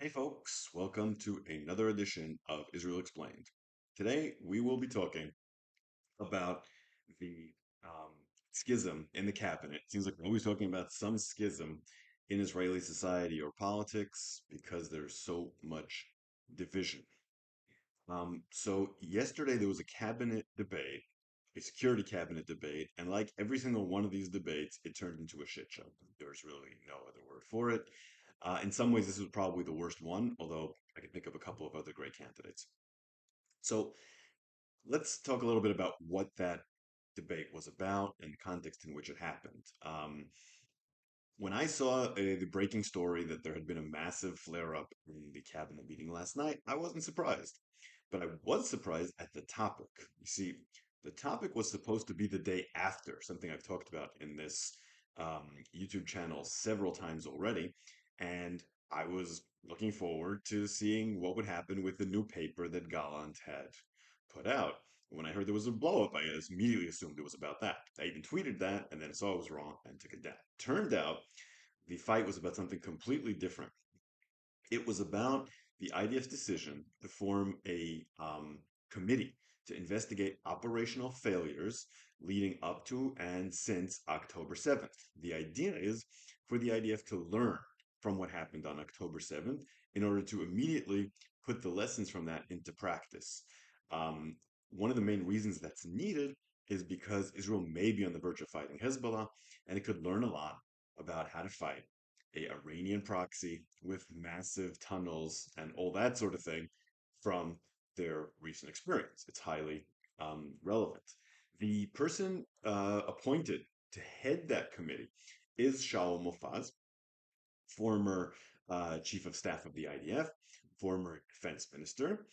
Hey folks, welcome to another edition of Israel Explained. Today we will be talking about the um, schism in the cabinet. It seems like we're always talking about some schism in Israeli society or politics because there's so much division. So yesterday there was a cabinet debate, a security cabinet debate, and like every single one of these debates, it turned into a shit show. There's really no other word for it. In some ways, this was probably the worst one, although I can think of a couple of other great candidates. So let's talk a little bit about what that debate was about and the context in which it happened. When I saw the breaking story that there had been a massive flare up in the cabinet meeting last night, I wasn't surprised. But I was surprised at the topic. You see, the topic was supposed to be the day after, something I've talked about in this YouTube channel several times already. And I was looking forward to seeing what would happen with the new paper that Gallant had put out. When I heard there was a blow up, I immediately assumed it was about that. I even tweeted that and then saw it was wrong and took it down. Turned out the fight was about something completely different. It was about the IDF's decision to form a committee to investigate operational failures leading up to and since October 7th. The idea is for the IDF to learn from what happened on October 7th in order to immediately put the lessons from that into practice. Um, One of the main reasons that's needed is because Israel may be on the verge of fighting Hezbollah, and it could learn a lot about how to fight a Iranian proxy with massive tunnels and all that sort of thing from their recent experience. It's highly relevant. The person appointed to head that committee is Shaul Mofaz, former chief of staff of the IDF, former defense minister,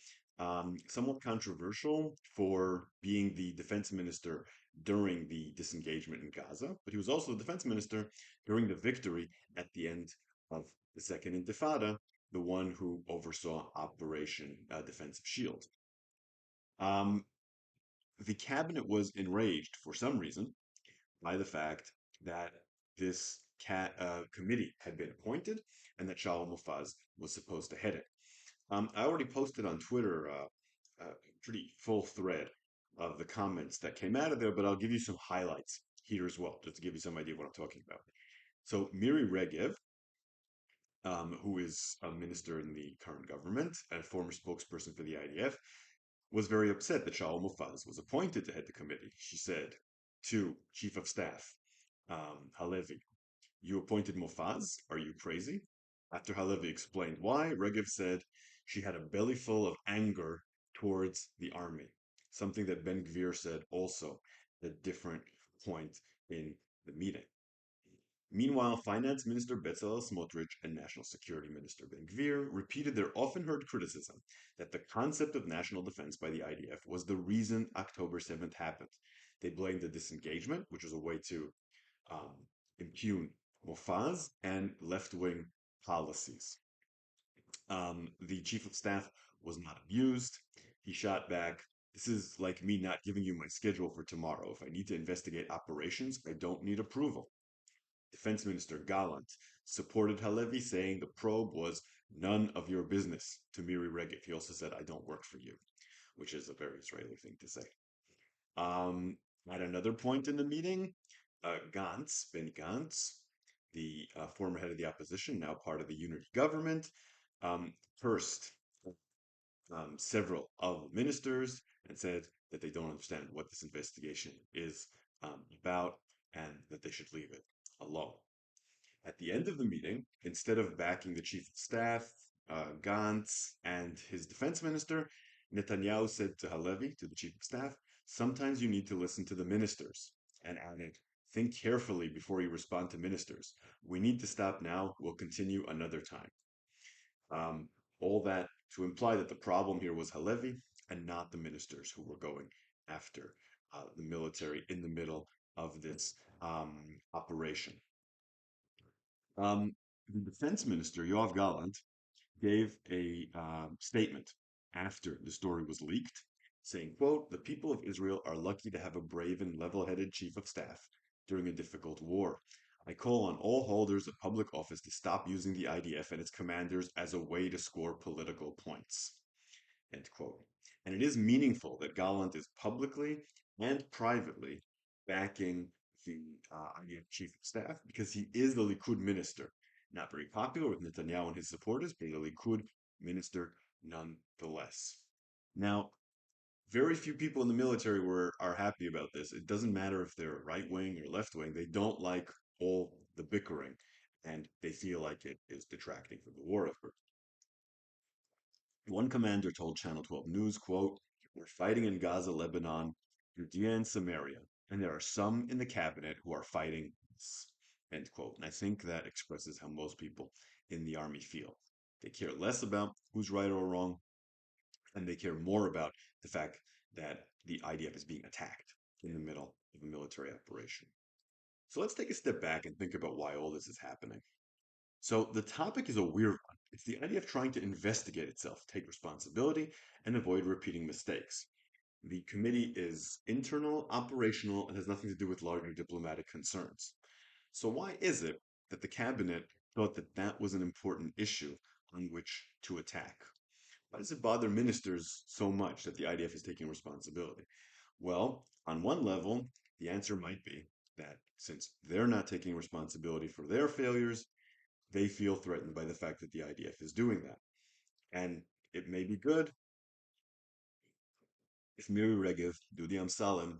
somewhat controversial for being the defense minister during the disengagement in Gaza, but he was also the defense minister during the victory at the end of the Second Intifada, the one who oversaw Operation Defensive Shield. Um, the cabinet was enraged for some reason by the fact that this committee had been appointed and that Shaul Mufaz was supposed to head it. I already posted on Twitter a pretty full thread of the comments that came out of there, but I'll give you some highlights here as well, just to give you some idea of what I'm talking about. So Miri Regev, who is a minister in the current government and former spokesperson for the IDF, was very upset that Shaul Mufaz was appointed to head the committee. She said to Chief of Staff Halevi, "You appointed Mufaz? Are you crazy?" After Halevi explained why, Regev said she had a belly full of anger towards the army, something that Ben-Gvir said also at a different point in the meeting. Meanwhile, Finance Minister Bezalel Smotrich and National Security Minister Ben-Gvir repeated their often heard criticism that the concept of national defense by the IDF was the reason October 7th happened. They blamed the disengagement, which was a way to um, impugn Mofaz and left-wing policies. The chief of staff was not amused. He shot back, "This is like me not giving you my schedule for tomorrow. If I need to investigate operations, I don't need approval." Defense Minister Gallant supported Halevi, saying the probe was none of your business to Miri Regev. He also said, "I don't work for you," which is a very Israeli thing to say. Um, at another point in the meeting, Benny Gantz, the former head of the opposition, now part of the unity government, cursed several of the ministers and said that they don't understand what this investigation is about and that they should leave it alone. At the end of the meeting, instead of backing the chief of staff, Gantz, and his defense minister, Netanyahu said to Halevi, to the chief of staff, "Sometimes you need to listen to the ministers," and added, "Think carefully before you respond to ministers. We need to stop now. We'll continue another time." Um, all that to imply that the problem here was Halevi and not the ministers who were going after the military in the middle of this operation. The defense minister, Yoav Gallant, gave a statement after the story was leaked, saying, quote, "The people of Israel are lucky to have a brave and level-headed chief of staff during a difficult war. I call on all holders of public office to stop using the IDF and its commanders as a way to score political points. End quote. And it is meaningful that Gallant is publicly and privately backing the IDF chief of staff because he is the Likud minister. Not very popular with Netanyahu and his supporters, but a Likud minister nonetheless. Now, very few people in the military are happy about this. It doesn't matter if they're right wing or left wing. They don't like all the bickering, and they feel like it is detracting from the war effort. One commander told Channel 12 News, quote, "We're fighting in Gaza, Lebanon, Judea, and Samaria, and there are some in the cabinet who are fighting this," end quote. And I think that expresses how most people in the army feel. They care less about who's right or wrong, and they care more about the fact that the IDF is being attacked in the middle of a military operation. So let's take a step back and think about why all this is happening. So the topic is a weird one. It's the idea of trying to investigate itself, take responsibility, and avoid repeating mistakes. The committee is internal, operational, and has nothing to do with larger diplomatic concerns. So why is it that the cabinet thought that that was an important issue on which to attack? Why does it bother ministers so much that the IDF is taking responsibility? Well, on one level, the answer might be that since they're not taking responsibility for their failures, they feel threatened by the fact that the IDF is doing that. And it may be good if Miri Regev, Dudi Amsalem,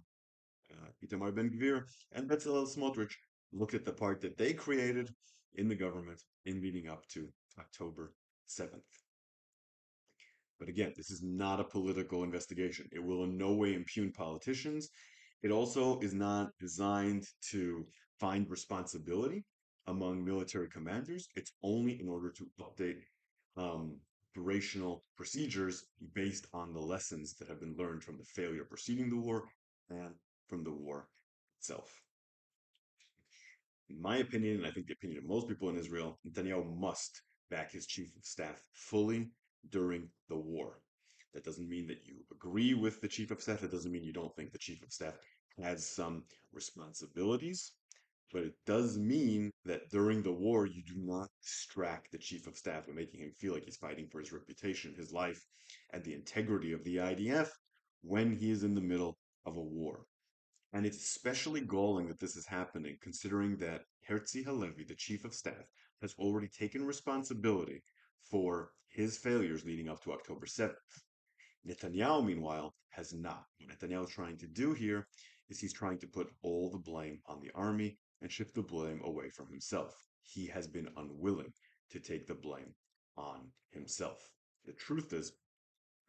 Itamar Ben-Gvir, and Bezalel Smotrich look at the part that they created in the government in leading up to October 7th. But again, this is not a political investigation. It will in no way impugn politicians. It also is not designed to find responsibility among military commanders. It's only in order to update um, operational procedures based on the lessons that have been learned from the failure preceding the war and from the war itself. In my opinion, and I think the opinion of most people in Israel, Netanyahu must back his chief of staff fully during the war. That doesn't mean that you agree with the chief of staff. That doesn't mean you don't think the chief of staff has some responsibilities. But it does mean that during the war, you do not distract the chief of staff by making him feel like he's fighting for his reputation, his life, and the integrity of the IDF when he is in the middle of a war. And it's especially galling that this is happening, considering that Herzi Halevi, the chief of staff, has already taken responsibility for his failures leading up to October 7th. Netanyahu, meanwhile, has not. What Netanyahu is trying to do here is he's trying to put all the blame on the army and shift the blame away from himself. He has been unwilling to take the blame on himself. The truth is,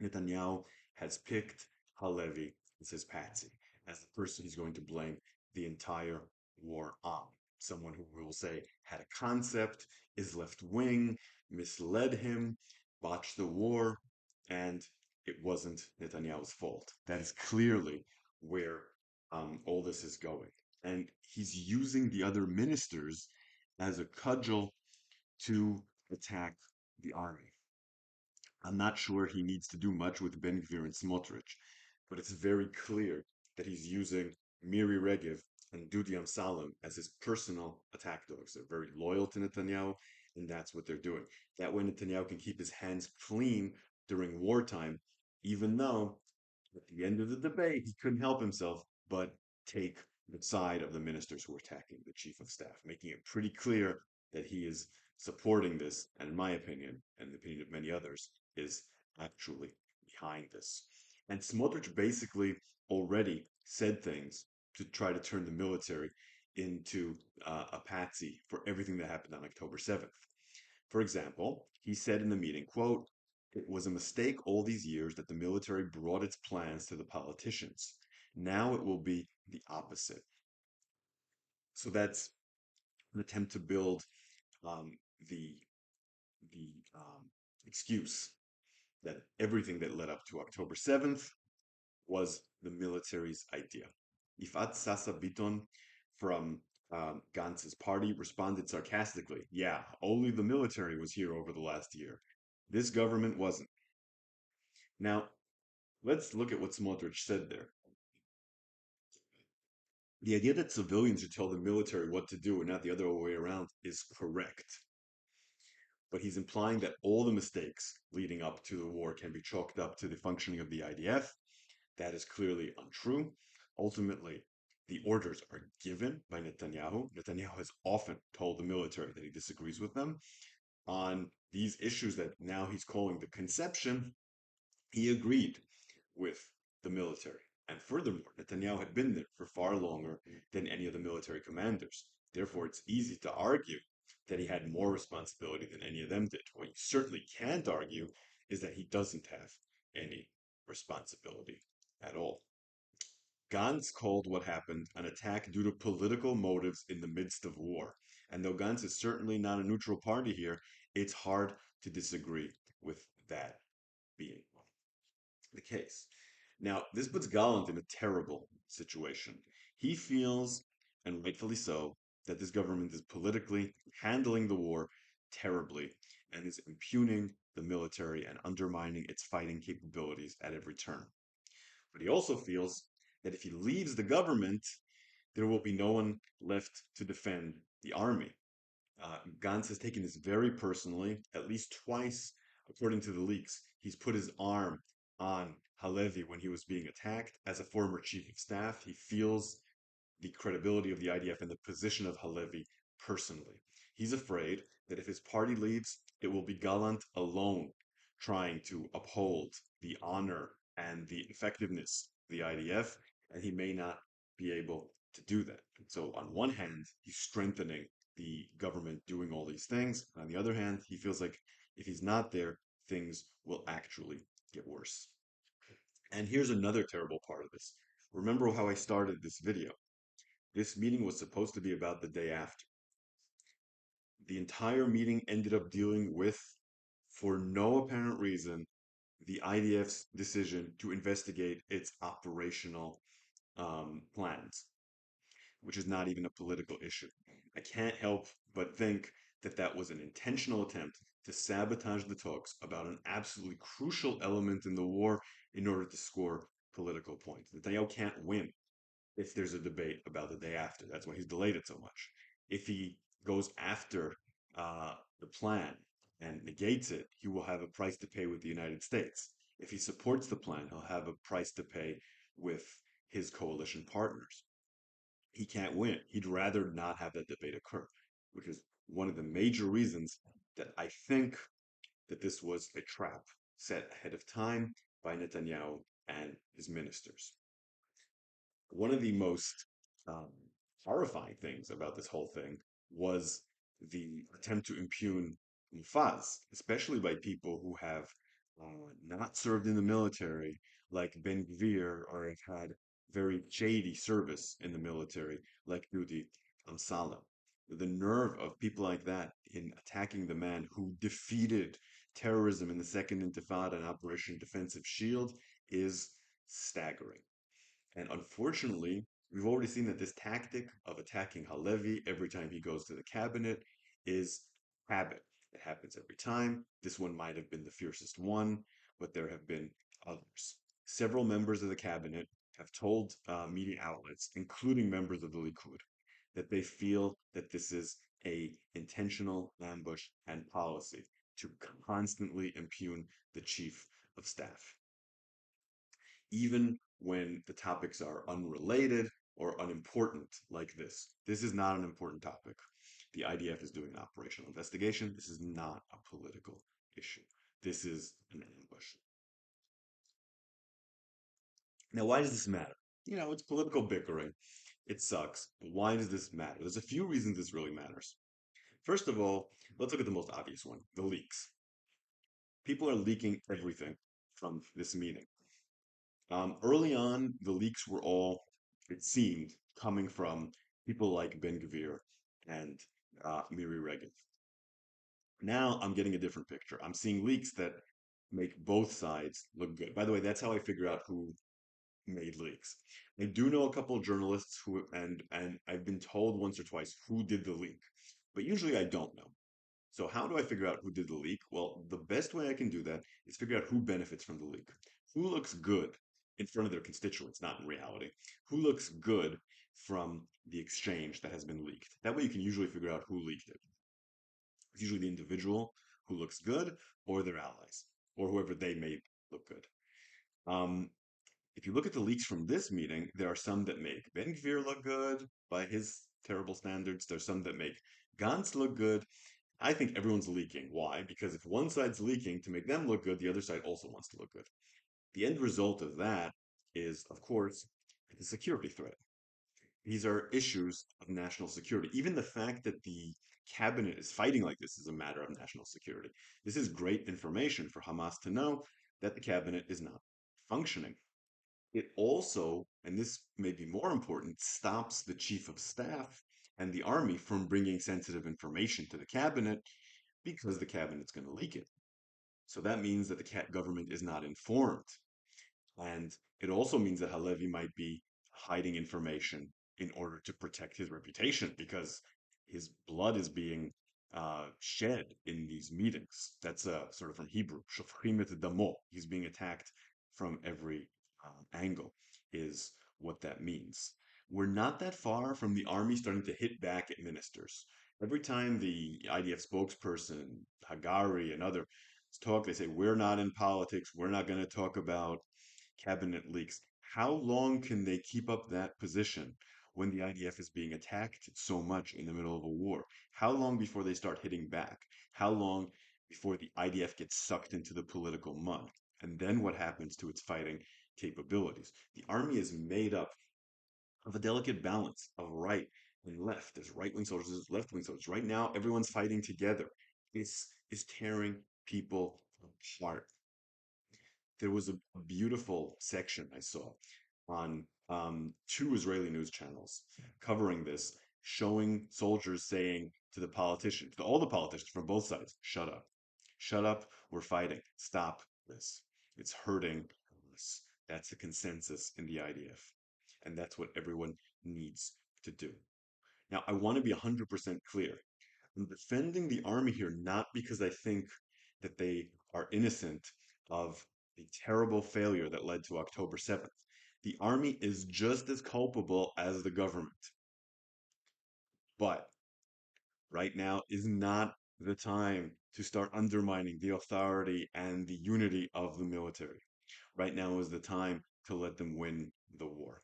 Netanyahu has picked Halevi as his patsy, as the person he's going to blame the entire war on. Someone who we will say had a concept, is left wing, misled him, botched the war, and it wasn't Netanyahu's fault. That is clearly where all this is going. And he's using the other ministers as a cudgel to attack the army. I'm not sure he needs to do much with Ben-Gvir and Smotrich, but it's very clear that he's using Miri Regev and Dudi Amsalem as his personal attack dogs. They're very loyal to Netanyahu, and that's what they're doing. That way Netanyahu can keep his hands clean during wartime, even though at the end of the debate he couldn't help himself but take the side of the ministers who were attacking the chief of staff, making it pretty clear that he is supporting this, and in my opinion, and the opinion of many others, is actually behind this. And Smotrich basically already said things to try to turn the military into a patsy for everything that happened on October 7th. For example, he said in the meeting, quote, "It was a mistake all these years that the military brought its plans to the politicians. Now it will be the opposite." So that's an attempt to build um, the the excuse that everything that led up to October 7th was the military's idea. Ifat Sasa Biton from Gantz's party responded sarcastically, "Yeah, only the military was here over the last year. This government wasn't." Now, let's look at what Smotrich said there. The idea that civilians should tell the military what to do and not the other way around is correct. But he's implying that all the mistakes leading up to the war can be chalked up to the functioning of the IDF. That is clearly untrue. Ultimately, the orders are given by Netanyahu. Netanyahu has often told the military that he disagrees with them on these issues that now he's calling the conception. He agreed with the military. And furthermore, Netanyahu had been there for far longer than any of the military commanders. Therefore, it's easy to argue that he had more responsibility than any of them did. What you certainly can't argue is that he doesn't have any responsibility at all. Gantz called what happened an attack due to political motives in the midst of war. And though Gantz is certainly not a neutral party here, it's hard to disagree with that being the case. Now, this puts Gallant in a terrible situation. He feels, and rightfully so, that this government is politically handling the war terribly and is impugning the military and undermining its fighting capabilities at every turn. But he also feels that if he leaves the government, there will be no one left to defend the army. Gantz has taken this very personally. At least twice, according to the leaks, he's put his arm on Halevi when he was being attacked. As a former chief of staff, he feels the credibility of the IDF and the position of Halevi personally. He's afraid that if his party leaves, it will be Gallant alone trying to uphold the honor and the effectiveness of the IDF, and he may not be able to do that. So, on one hand, he's strengthening the government doing all these things. On the other hand, he feels like if he's not there, things will actually get worse. And here's another terrible part of this. Remember how I started this video. This meeting was supposed to be about the day after. The entire meeting ended up dealing with, for no apparent reason, the IDF's decision to investigate its operational plans, which is not even a political issue. I can't help but think that that was an intentional attempt to sabotage the talks about an absolutely crucial element in the war in order to score political points. Netanyahu can't win if there's a debate about the day after. That's why he's delayed it so much. If he goes after the plan and negates it, he will have a price to pay with the United States. If he supports the plan, he'll have a price to pay with his coalition partners. He can't win. He'd rather not have that debate occur, which is one of the major reasons that I think that this was a trap set ahead of time by Netanyahu and his ministers. One of the most um, horrifying things about this whole thing was the attempt to impugn Mufaz, especially by people who have not served in the military, like Ben Gvir, or have had very shady service in the military, like Dudi Amsalam. The nerve of people like that in attacking the man who defeated terrorism in the Second Intifada and Operation Defensive Shield is staggering. And unfortunately, we've already seen that this tactic of attacking Halevi every time he goes to the cabinet is habit. It happens every time. This one might have been the fiercest one, but there have been others. Several members of the cabinet have told media outlets, including members of the Likud, that they feel that this is a intentional ambush and policy to constantly impugn the chief of staff even when the topics are unrelated or unimportant like this. This is not an important topic. The IDF is doing an operational investigation. This is not a political issue. This is an ambush. Now, why does this matter? It's political bickering. It sucks. But why does this matter? There's a few reasons this really matters. First of all, let's look at the most obvious one, the leaks. People are leaking everything from this meeting. Early on, the leaks were all, it seemed, coming from people like Ben Gvir and Miri Regev. Now I'm getting a different picture. I'm seeing leaks that make both sides look good. By the way, that's how I figure out who made leaks. I do know a couple of journalists who, and I've been told once or twice who did the leak, but usually I don't know. So how do I figure out who did the leak? Well, the best way I can do that is figure out who benefits from the leak. Who looks good in front of their constituents, not in reality. Who looks good from the exchange that has been leaked? That way you can usually figure out who leaked it. It's usually the individual who looks good or their allies or whoever they made look good. Um, if you look at the leaks from this meeting, there are some that make Ben-Gvir look good by his terrible standards. There's some that make Gantz look good. I think everyone's leaking. Why? Because if one side's leaking to make them look good, the other side also wants to look good. The end result of that is, of course, the security threat. These are issues of national security. Even the fact that the cabinet is fighting like this is a matter of national security. This is great information for Hamas to know that the cabinet is not functioning. It also, and this may be more important, stops the chief of staff and the army from bringing sensitive information to the cabinet because the cabinet's going to leak it. So that means that the government is not informed. And it also means that Halevi might be hiding information in order to protect his reputation because his blood is being shed in these meetings. That's sort of from Hebrew, shofchim et damo. He's being attacked from every angle, is what that means. We're not that far from the army starting to hit back at ministers. Every time the IDF spokesperson, Hagari, and others talk, they say, we're not in politics. We're not going to talk about cabinet leaks. How long can they keep up that position when the IDF is being attacked so much in the middle of a war? How long before they start hitting back? How long before the IDF gets sucked into the political mud? And then what happens to its fighting capabilities? The army is made up of a delicate balance of right and left. There's right wing soldiers, there's left wing soldiers. Right now, everyone's fighting together. This is tearing people apart. There was a beautiful section I saw on two Israeli news channels covering this, showing soldiers saying to the politicians, to all the politicians from both sides, shut up. Shut up. We're fighting. Stop this. It's hurting us. That's the consensus in the IDF. And that's what everyone needs to do. Now, I want to be 100% clear. I'm defending the army here not because I think that they are innocent of the terrible failure that led to October 7th. The army is just as culpable as the government. But right now is not the time to start undermining the authority and the unity of the military. Right now is the time to let them win the war.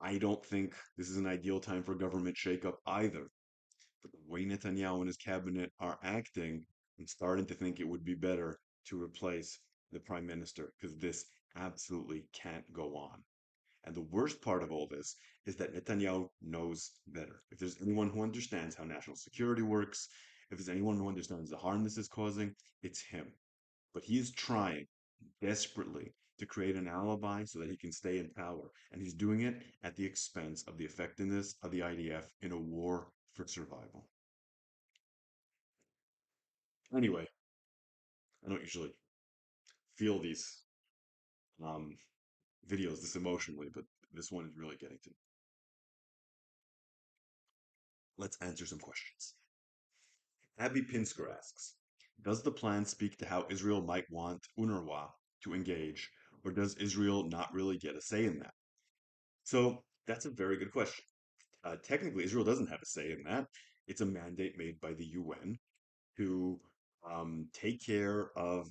I don't think this is an ideal time for government shakeup either. But the way Netanyahu and his cabinet are acting, I'm starting to think it would be better to replace the prime minister because this absolutely can't go on. And the worst part of all this is that Netanyahu knows better. If there's anyone who understands how national security works, if there's anyone who understands the harm this is causing, it's him. But he is trying desperately to create an alibi so that he can stay in power. And he's doing it at the expense of the effectiveness of the IDF in a war for survival. Anyway, I don't usually feel these um, videos this emotionally, but this one is really getting to me. Let's answer some questions. Abby Pinsker asks, does the plan speak to how Israel might want UNRWA to engage, or does Israel not really get a say in that? So that's a very good question. Technically, Israel doesn't have a say in that. It's a mandate made by the UN to take care of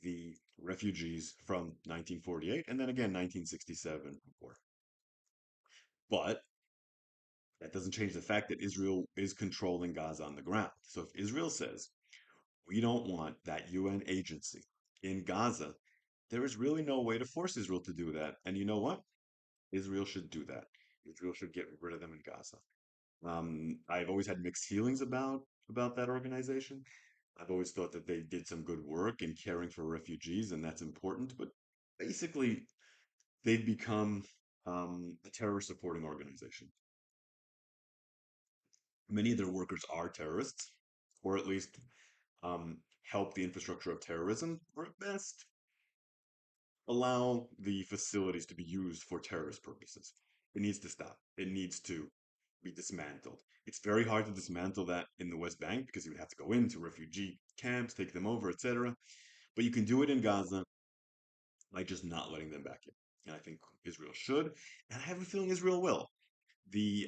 the refugees from 1948 and then again 1967 war. But that doesn't change the fact that Israel is controlling Gaza on the ground. So if Israel says, we don't want that UN agency in Gaza, there is really no way to force Israel to do that. And you know what? Israel should do that. Israel should get rid of them in Gaza. I've always had mixed feelings about that organization. I've always thought that they did some good work in caring for refugees, and that's important. But basically, they've become a terror supporting organization. Many of their workers are terrorists, or at least help the infrastructure of terrorism, or at best allow the facilities to be used for terrorist purposes. It needs to stop. It needs to be dismantled. It's very hard to dismantle that in the West Bank because you would have to go into refugee camps, take them over, etc. But you can do it in Gaza. by just not letting them back in. And I think Israel should, and I have a feeling Israel will. The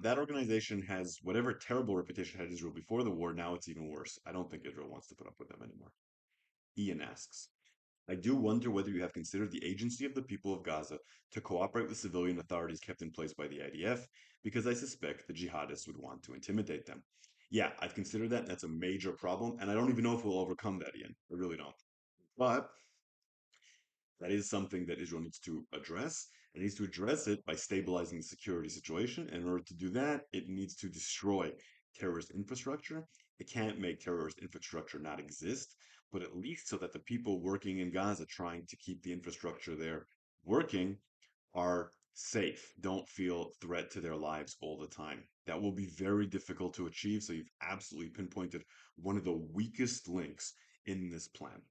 That organization has whatever terrible reputation had Israel before the war. Now it's even worse. I don't think Israel wants to put up with them anymore. Ian asks, I do wonder whether you have considered the agency of the people of Gaza to cooperate with civilian authorities kept in place by the IDF, because I suspect the jihadists would want to intimidate them. Yeah, I've considered that. That's a major problem, and I don't even know if we'll overcome that, Ian. I really don't. But that is something that Israel needs to address. It needs to address it by stabilizing the security situation. And in order to do that, it needs to destroy terrorist infrastructure. It can't make terrorist infrastructure not exist, but at least so that the people working in Gaza trying to keep the infrastructure there working are safe, don't feel threat to their lives all the time. That will be very difficult to achieve. So you've absolutely pinpointed one of the weakest links in this plan.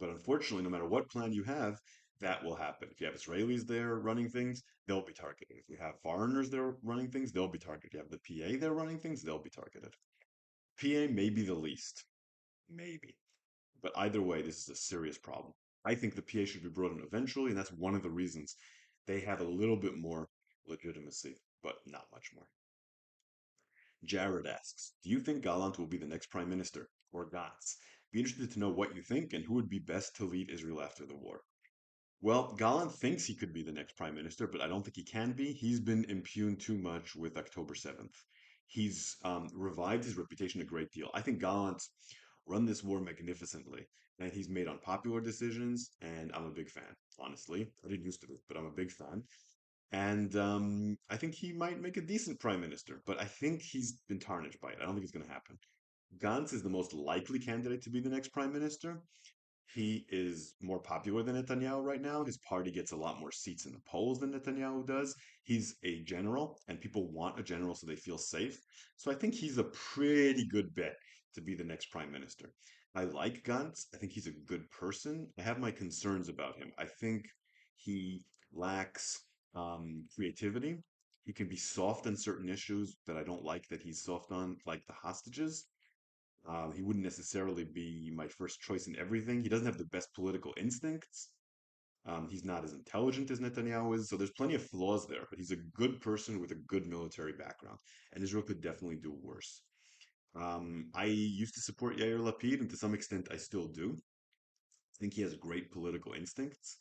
But unfortunately, no matter what plan you have, that will happen. If you have Israelis there running things, they'll be targeted. If you have foreigners there running things, they'll be targeted. If you have the PA there running things, they'll be targeted. PA may be the least, maybe. But either way, this is a serious problem. I think the PA should be brought in eventually, and that's one of the reasons they have a little bit more legitimacy, but not much more. Jared asks, do you think Gallant will be the next prime minister, or Gantz? Be interested to know what you think and who would be best to lead Israel after the war. Well, Gallant thinks he could be the next prime minister, but I don't think he can be. He's been impugned too much with October 7th. He's revived his reputation a great deal. I think Gallant's run this war magnificently, and he's made unpopular decisions, and I'm a big fan, honestly. I didn't used to be, but I'm a big fan. And I think he might make a decent prime minister, but I think he's been tarnished by it. I don't think it's going to happen. Gantz is the most likely candidate to be the next prime minister. He is more popular than Netanyahu right now. His party gets a lot more seats in the polls than Netanyahu does. He's a general, and people want a general so they feel safe. So I think he's a pretty good bet to be the next prime minister. I like Gantz. I think he's a good person. I have my concerns about him. I think he lacks creativity. He can be soft on certain issues that I don't like that he's soft on, like the hostages. He wouldn't necessarily be my first choice in everything. He doesn't have the best political instincts. He's not as intelligent as Netanyahu is, so there's plenty of flaws there, but he's a good person with a good military background, and Israel could definitely do worse. I used to support Yair Lapid, and to some extent I still do. I think he has great political instincts,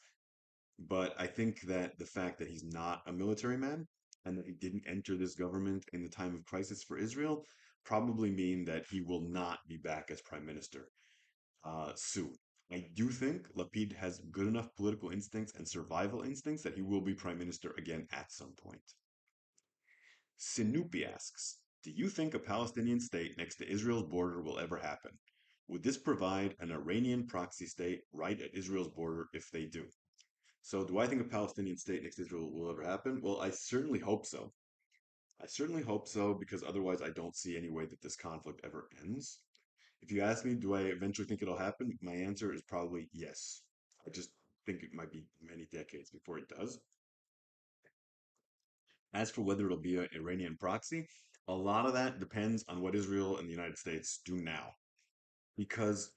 but I think that the fact that he's not a military man and that he didn't enter this government in the time of crisis for Israel probably mean that he will not be back as prime minister soon. I do think Lapid has good enough political instincts and survival instincts that he will be prime minister again at some point. Sinupi asks, do you think a Palestinian state next to Israel's border will ever happen? Would this provide an Iranian proxy state right at Israel's border if they do? So, do I think a Palestinian state next to Israel will ever happen? Well, I certainly hope so. I certainly hope so because otherwise I don't see any way that this conflict ever ends. If you ask me, do I eventually think it'll happen? My answer is probably yes. I just think it might be many decades before it does. As for whether it'll be an Iranian proxy, a lot of that depends on what Israel and the United States do now. Because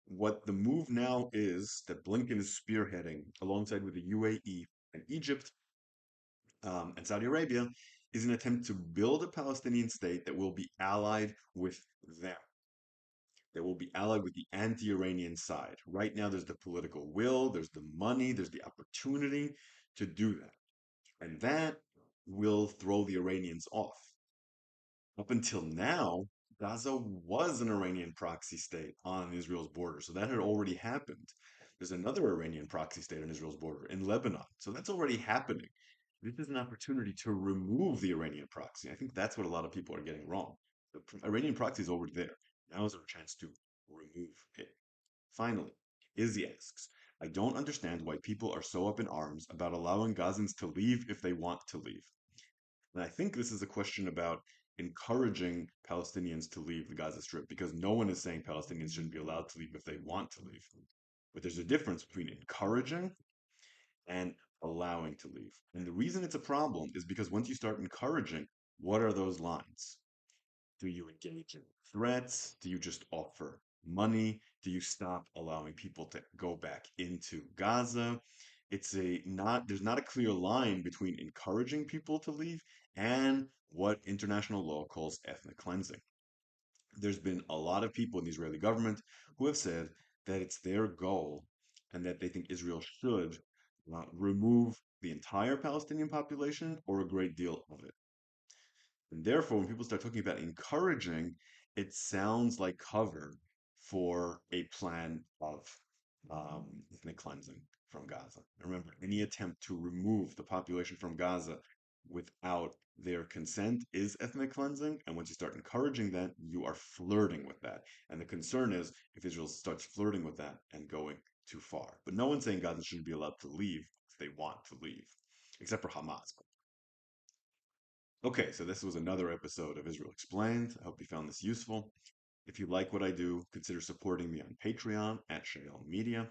what the move now is that Blinken is spearheading alongside with the UAE and Egypt and Saudi Arabia is an attempt to build a Palestinian state that will be allied with them, that will be allied with the anti-Iranian side. Right now, there's the political will, there's the money, there's the opportunity to do that. And that will throw the Iranians off. Up until now, Gaza was an Iranian proxy state on Israel's border. So that had already happened. There's another Iranian proxy state on Israel's border in Lebanon. So that's already happening. This is an opportunity to remove the Iranian proxy. I think that's what a lot of people are getting wrong. The Iranian proxy is already there. Now is our chance to remove it. Finally, Izzy asks, I don't understand why people are so up in arms about allowing Gazans to leave if they want to leave. And I think this is a question about encouraging Palestinians to leave the Gaza Strip because no one is saying Palestinians shouldn't be allowed to leave if they want to leave. But there's a difference between encouraging and allowing to leave. And the reason it's a problem is because once you start encouraging, what are those lines? Do you engage in threats? Do you just offer money? Do you stop allowing people to go back into Gaza? It's a not there's not a clear line between encouraging people to leave and what international law calls ethnic cleansing. There's been a lot of people in the Israeli government who have said that it's their goal and that they think Israel should remove the entire Palestinian population or a great deal of it. And therefore, when people start talking about encouraging, it sounds like cover for a plan of ethnic cleansing from Gaza. Remember, any attempt to remove the population from Gaza without their consent is ethnic cleansing. And once you start encouraging that, you are flirting with that. And the concern is if Israel starts flirting with that and going too far. But no one's saying Gaza shouldn't be allowed to leave if they want to leave, except for Hamas. Okay, so this was another episode of Israel Explained. I hope you found this useful. If you like what I do, consider supporting me on Patreon at Shayel Media.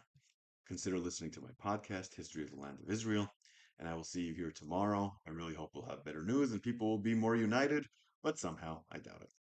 Consider listening to my podcast, History of the Land of Israel. And I will see you here tomorrow. I really hope we'll have better news and people will be more united, but somehow I doubt it.